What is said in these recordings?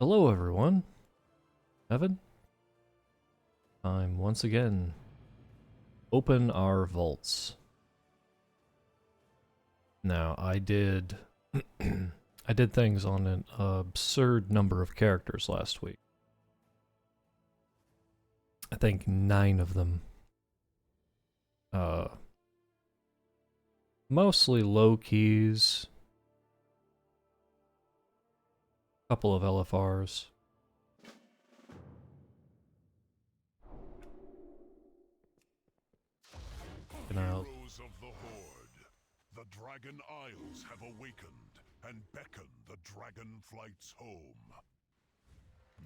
Hello, everyone. Evan, time once again. Open our vaults. Now, I did I did things on an absurd number of characters last week. I think 9 of them. Uh, Mostly low keys. Couple of LFRs. Heroes of the Horde, the Dragon Isles have awakened and beckon the Dragonflight's home.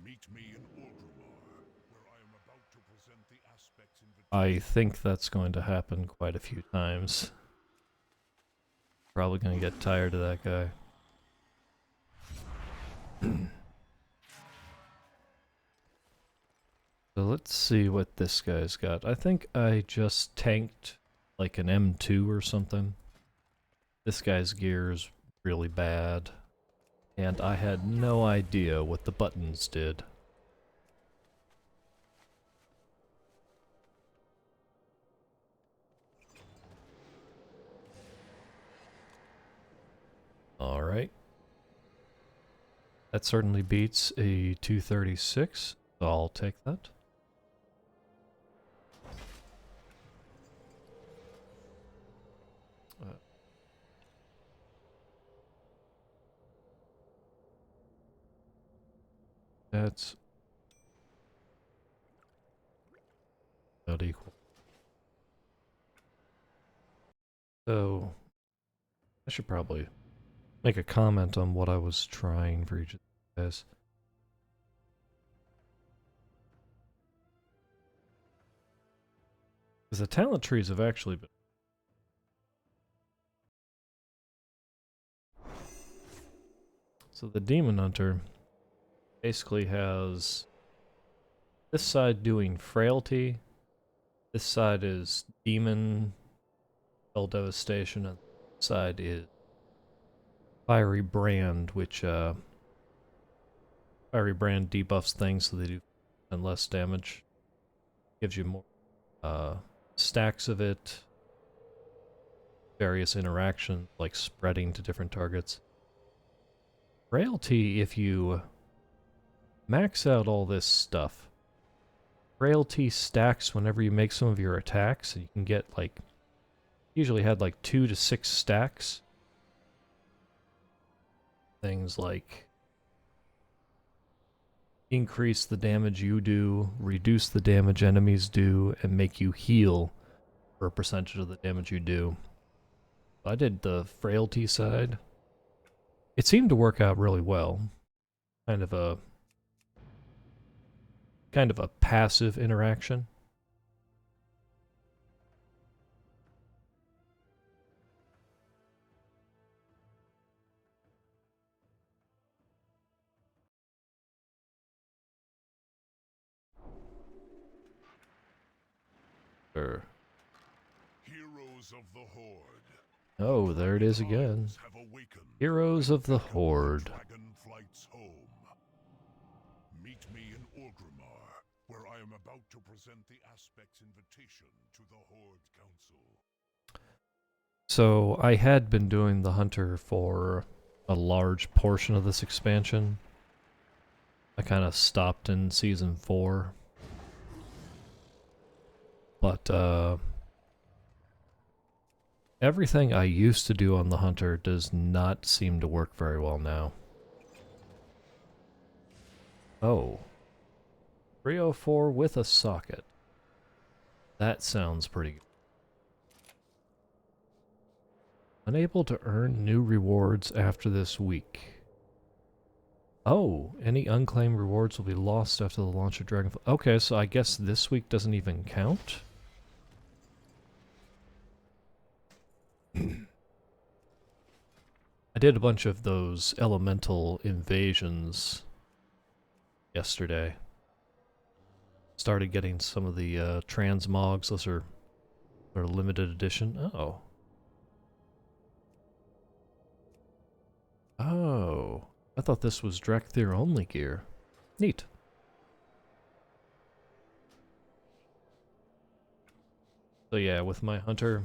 Meet me in Orgrimmar, where I am about to present the aspects I invitation. think that's going to happen quite a few times. Probably gonna get tired of that guy. So let's see what this guy's got. I think I just tanked like an M2 or something. This guy's gear is really bad. And I had no idea what the buttons did. Alright. That certainly beats a 236, so I'll take that. That's about equal. So, I should probably make a comment on what I was trying for each of these guys. Because the talent trees have actually been... So the Demon Hunter basically has this side doing Frailty, this side is Demon, Spell Devastation, and this side is Fiery Brand, which Fiery Brand debuffs things so they do and less damage. Gives you more stacks of it, various interactions like spreading to different targets. Frailty, if you max out all this stuff, Frailty stacks whenever you make some of your attacks, and you can get like, usually had like 2 to 6 stacks. Things like increase the damage you do, reduce the damage enemies do, and make you heal for a percentage of the damage you do. I did the Frailty side. It seemed to work out really well. Kind of a passive interaction. Sure. Heroes of the Horde, Oh, there it is again. Isles have awakened Heroes and of the beckon Horde. Dragonflight's home. Meet me in Orgrimmar, where I am about to present the aspects invitation to the Horde Council. So, I had been doing the Hunter for a large portion of this expansion. I kind of stopped in Season 4. But, everything I used to do on the Hunter does not seem to work very well now. Oh. 304 with a socket. That sounds pretty good. Unable to earn new rewards after this week. Oh, any unclaimed rewards will be lost after the launch of Dragonflight. Okay, so I guess this week doesn't even count? I did a bunch of those elemental invasions yesterday. Started getting some of the transmogs. Those are limited edition. Oh. Oh. I thought this was Drakthir only gear. Neat. So yeah, with my hunter,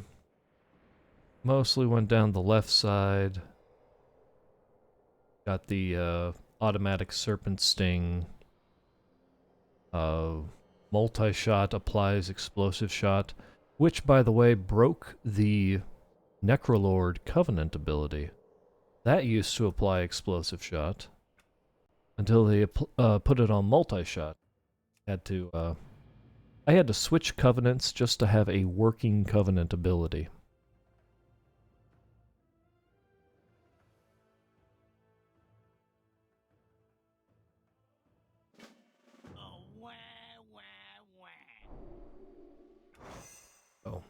mostly went down the left side. Got the automatic serpent sting. Multi-shot applies explosive shot, which, by the way, broke the Necrolord Covenant ability. That used to apply explosive shot until they put it on multi-shot. I had to switch covenants just to have a working covenant ability. Oh.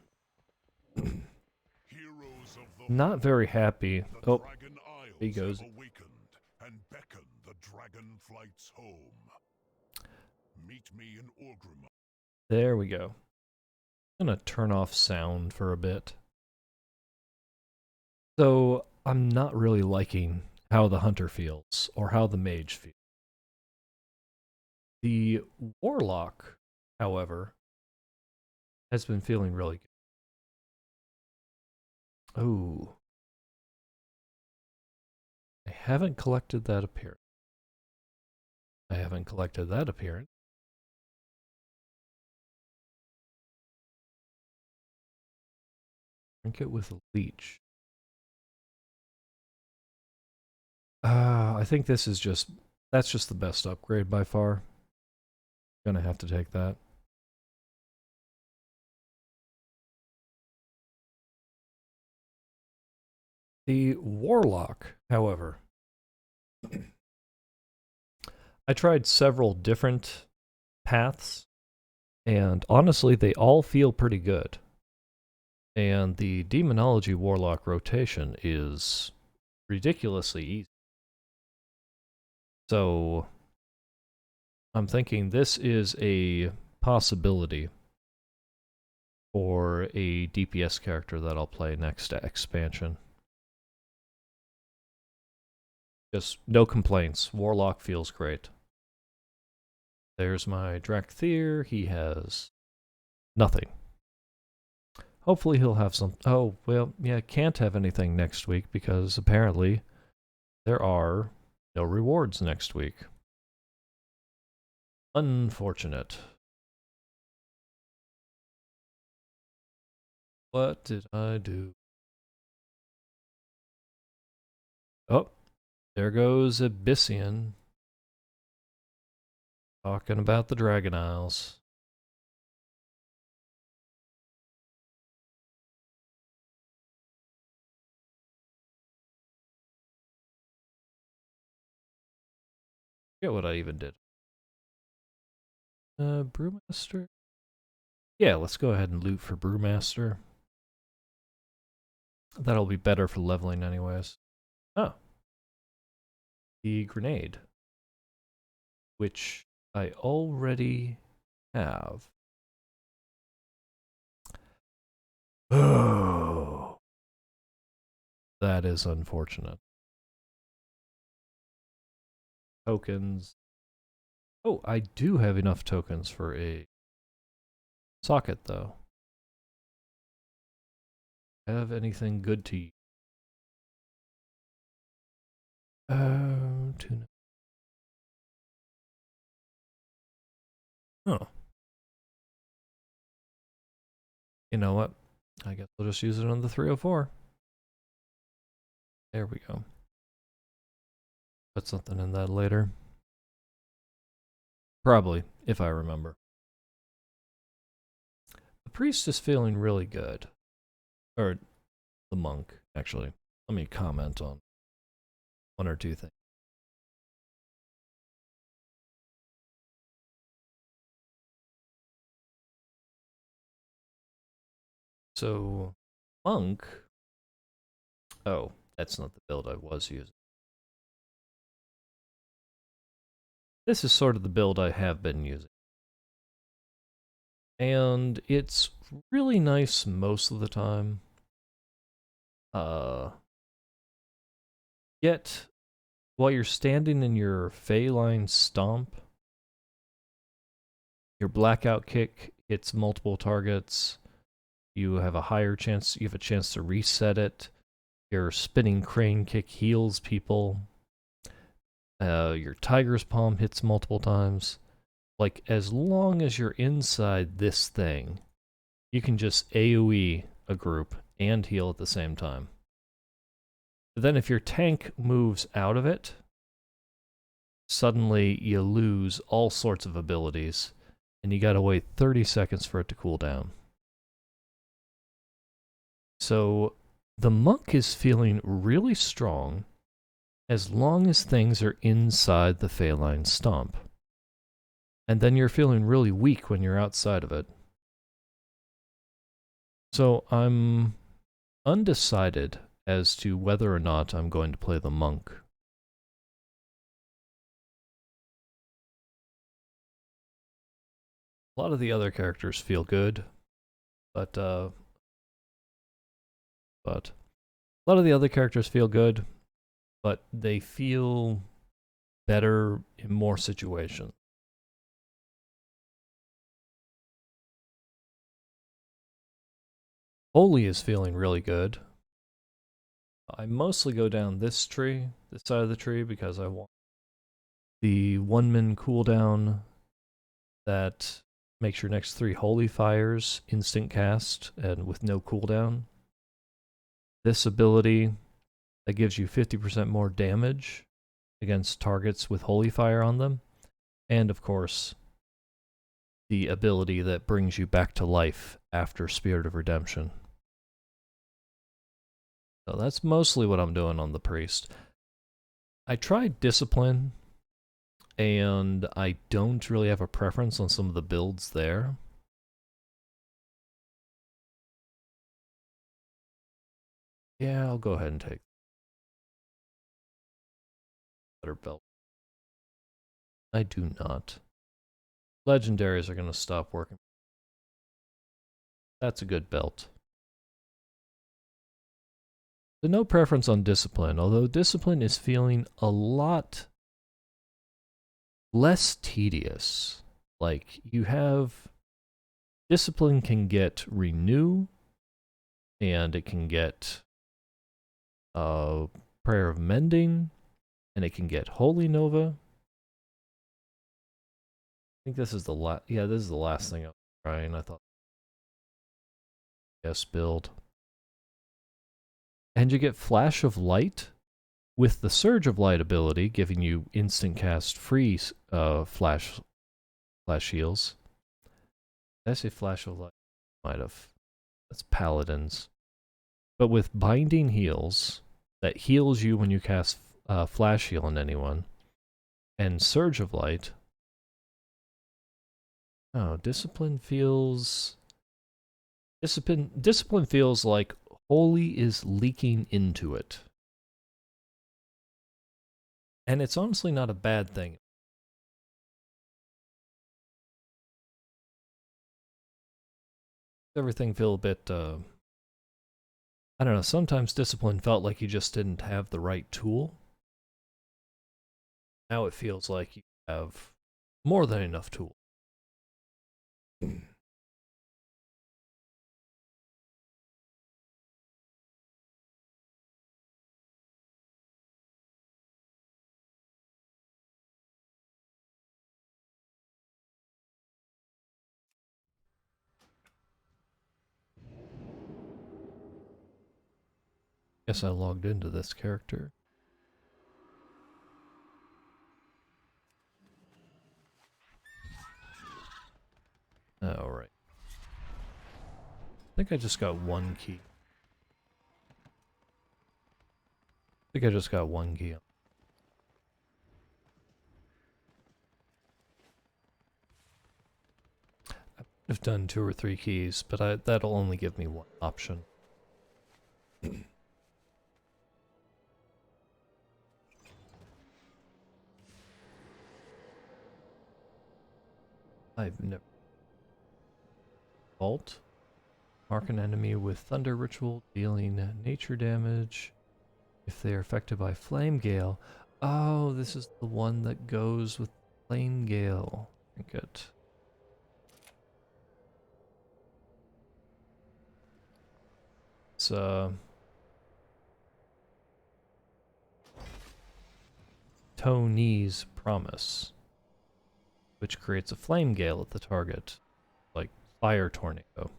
Heroes of the Not very happy. The Oh, Dragon Isles he goes. have awakened and beckon the dragonflights home. Meet me in Orgrimmar. There we go. I'm gonna turn off sound for a bit. So, I'm not really liking how the hunter feels, or how the mage feels. The warlock, however, has been feeling really good. Oh. I haven't collected that appearance. I haven't collected that appearance. Trinket with a leech. I think this is just... That's just the best upgrade by far. Gonna have to take that. The warlock, however... I tried several different paths, and honestly, they all feel pretty good. And the Demonology Warlock rotation is ridiculously easy. So, I'm thinking this is a possibility for a DPS character that I'll play next expansion. Just no complaints. Warlock feels great. There's my Drakthir. He has nothing. Hopefully he'll have some... Oh, well, yeah, can't have anything next week because apparently there are no rewards next week. Unfortunate. What did I do? Oh, there goes Abyssian. Talking about the Dragon Isles. Forget what I even did. Brewmaster? Yeah, let's go ahead and loot for Brewmaster. That'll be better for leveling anyways. Oh. The grenade. Which I already have. Oh. That is unfortunate. Tokens. Oh, I do have enough tokens for a socket, though. Have anything good to use? Tuna. Oh. You know what? I guess we'll just use it on the 304. There we go. Put something in that later. Probably, if I remember. The priest is feeling really good. Or the monk, actually. Let me comment on one or two things. So, monk... Oh, that's not the build I was using. This is sort of the build I have been using. And it's really nice most of the time. Yet, while you're standing in your Feline Stomp, your Blackout Kick hits multiple targets. You have a higher chance. You have a chance to reset it. Your Spinning Crane Kick heals people. Your Tiger's Palm hits multiple times. Like, as long as you're inside this thing, you can just AoE a group and heal at the same time. But then if your tank moves out of it, suddenly you lose all sorts of abilities, and you gotta wait 30 seconds for it to cool down. So the monk is feeling really strong as long as things are inside the Feline Stomp. And then you're feeling really weak when you're outside of it. So I'm undecided as to whether or not I'm going to play the monk. A lot of the other characters feel good, but a lot of the other characters feel good, but they feel better in more situations. Holy is feeling really good. I mostly go down this tree, this side of the tree, because I want the 1-min cooldown that makes your next 3 holy fires instant cast and with no cooldown. This ability that gives you 50% more damage against targets with holy fire on them. And of course, the ability that brings you back to life after Spirit of Redemption. So that's mostly what I'm doing on the priest. I tried Discipline, and I don't really have a preference on some of the builds there. Yeah, I'll go ahead and take better belt. I do not. Legendaries are going to stop working. That's a good belt. So no preference on Discipline, although Discipline is feeling a lot less tedious. Like, you have... Discipline can get Renew, and it can get Prayer of Mending, and it can get Holy Nova. I think this is the last... Yeah, this is the last thing I was trying. I thought... Yes, build. And you get Flash of Light with the Surge of Light ability, giving you instant cast free flash heals. Did I say Flash of Light? Might have. That's Paladins. But with Binding Heals, that heals you when you cast Flash Heal on anyone, and Surge of Light. Oh, Discipline feels... Discipline feels like Holy is leaking into it. And it's honestly not a bad thing. Everything feel a bit, I don't know, sometimes Discipline felt like you just didn't have the right tool. Now it feels like you have more than enough tool. Guess I logged into this character. Alright. I think I just got one key. I think I just got one key. I've done 2 or 3 keys, but that'll only give me one option. I've never... Vault. Mark an enemy with Thunder Ritual, dealing nature damage if they are affected by Flame Gale. Oh, this is the one that goes with Flame Gale. Trinket. It's Tony's Promise, which creates a Flame Gale at the target, like Fire Tornado.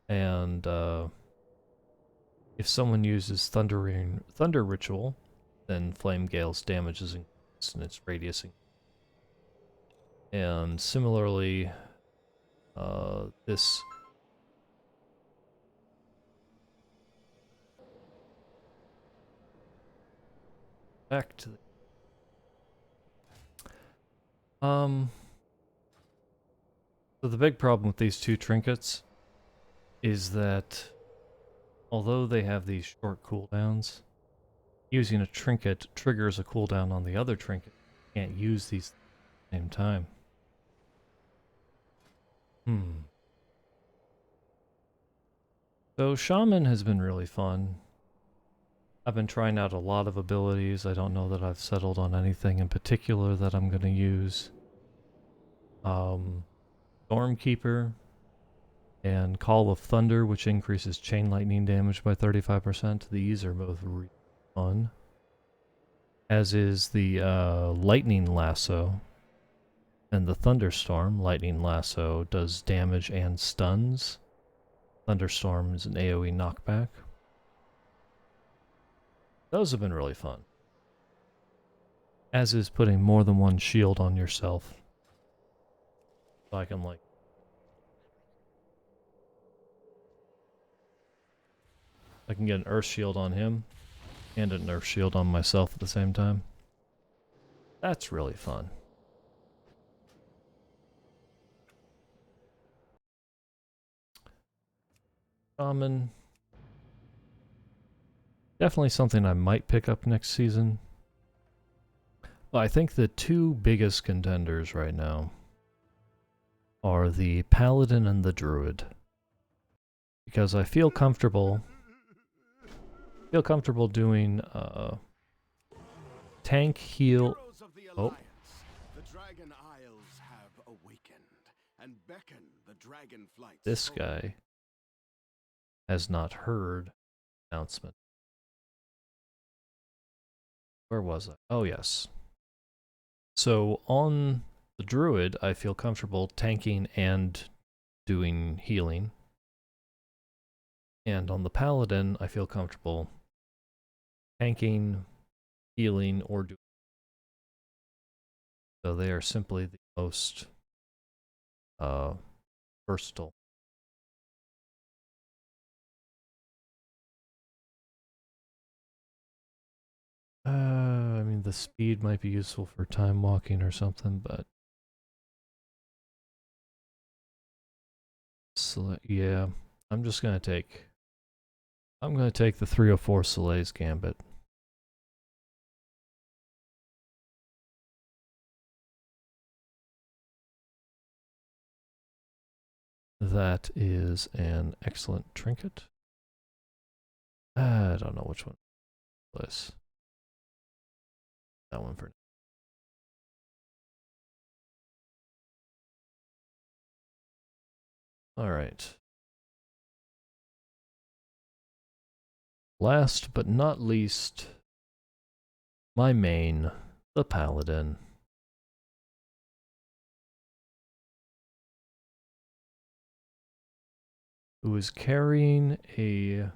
And if someone uses Thunder Ritual, then Flame Gale's damage is increased and its radius. And similarly, this back to the so the big problem with these two trinkets is that although they have these short cooldowns, using a trinket triggers a cooldown on the other trinket. You can't use these at the same time. So Shaman has been really fun. I've been trying out a lot of abilities. I don't know that I've settled on anything in particular that I'm going to use. Stormkeeper and Call of Thunder, which increases chain lightning damage by 35%. These are both really fun. As is the Lightning Lasso. And the Thunderstorm. Lightning Lasso does damage and stuns. Thunderstorm is an AoE knockback. Those have been really fun. As is putting more than one shield on yourself. So I can, like, I can get an Earth Shield on him and an Earth Shield on myself at the same time. That's really fun. Shaman. Definitely something I might pick up next season. But I think the two biggest contenders right now are the Paladin and the Druid. Because I feel comfortable doing tank, heal. Oh. The Dragon Isles have awakened and beckon the Dragonflight. This guy has not heard the announcement. Where was I? Oh, yes. So on the Druid, I feel comfortable tanking and doing healing. And on the Paladin, I feel comfortable tanking, healing, or doing. So they are simply the most versatile. I mean, the speed might be useful for time walking or something, but yeah, I'm gonna take the 304 Soleil's Gambit. That is an excellent trinket. I don't know which one. This. That one for now. All right. Last but not least, my main, the Paladin. Who is carrying a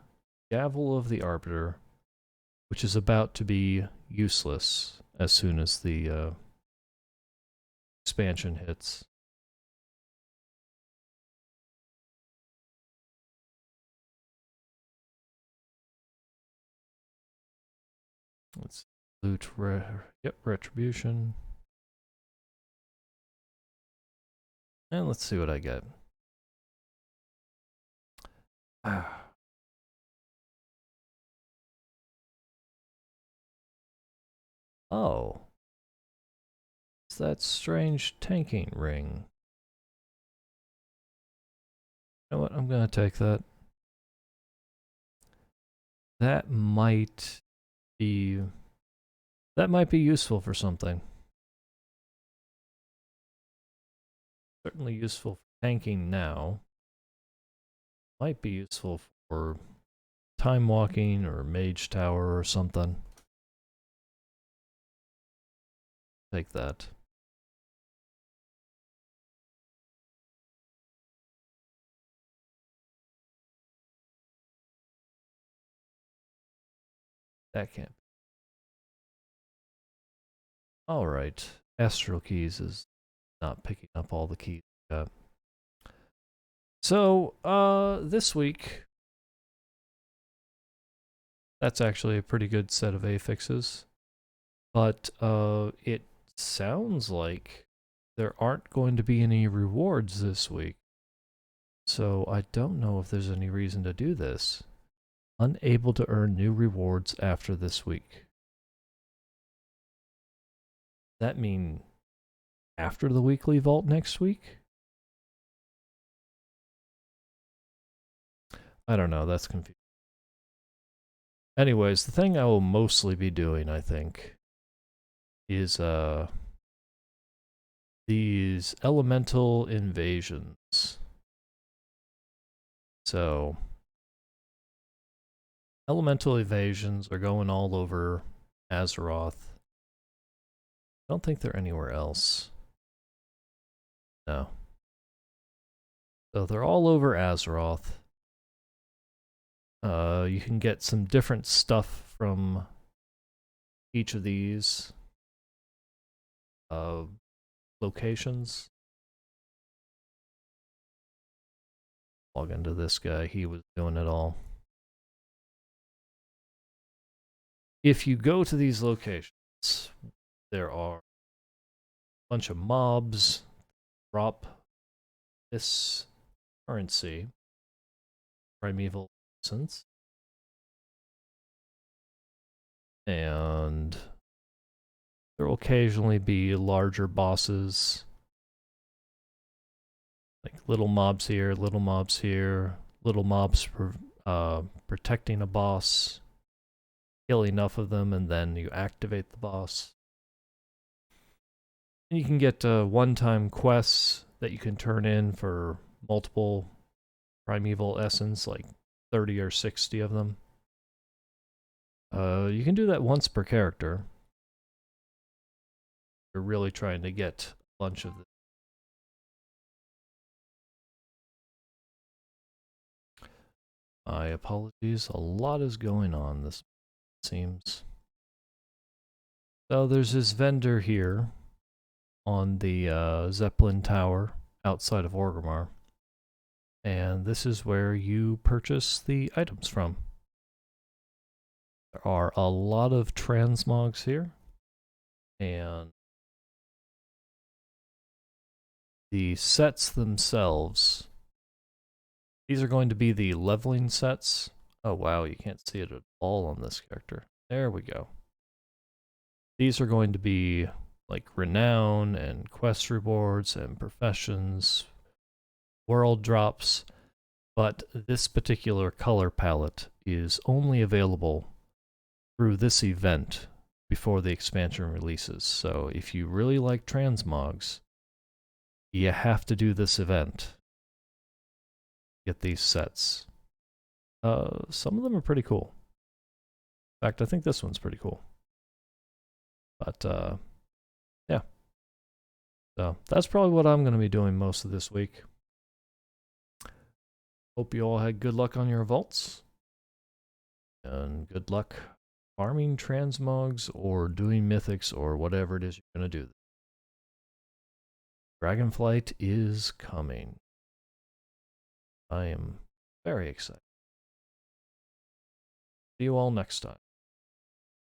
Gavel of the Arbiter, which is about to be useless as soon as the expansion hits. Let's loot, retribution. And let's see what I get. Oh. It's that strange tanking ring. You know what? I'm gonna take that. That might be That might be useful for something. Certainly useful for tanking now. Might be useful for time walking or mage tower or something. Take that. That can't. Alright. Astral Keys is not picking up all the keys. So, this week, that's actually a pretty good set of affixes. But, it sounds like there aren't going to be any rewards this week. So, I don't know if there's any reason to do this. Unable to earn new rewards after this week. That mean after the weekly vault next week? I don't know, that's confusing. Anyways, the thing I will mostly be doing, I think, is these elemental invasions. So, elemental invasions are going all over Azeroth. I don't think they're anywhere else. No. So they're all over Azeroth. You can get some different stuff from each of these locations. Log into this guy, he was doing it all. If you go to these locations, there are a bunch of mobs drop this currency, Primeval Essence, and there will occasionally be larger bosses, like little mobs here, little mobs here, little mobs protecting a boss. Kill enough of them and then you activate the boss. And you can get one-time quests that you can turn in for multiple Primeval Essence, like 30 or 60 of them. You can do that once per character. You're really trying to get a bunch of them. My apologies, a lot is going on this seems. So there's this vendor here on the Zeppelin Tower outside of Orgrimmar. And this is where you purchase the items from. There are a lot of transmogs here. And the sets themselves, these are going to be the leveling sets. Oh wow, you can't see it at all on this character. There we go. These are going to be like renown and quest rewards and professions, world drops, but this particular color palette is only available through this event before the expansion releases. So if you really like transmogs, you have to do this event. Get these sets. Some of them are pretty cool. In fact, I think this one's pretty cool. But, yeah. So, that's probably what I'm going to be doing most of this week. Hope you all had good luck on your vaults. And good luck farming transmogs or doing mythics or whatever it is you're going to do. Dragonflight is coming. I am very excited. See you all next time.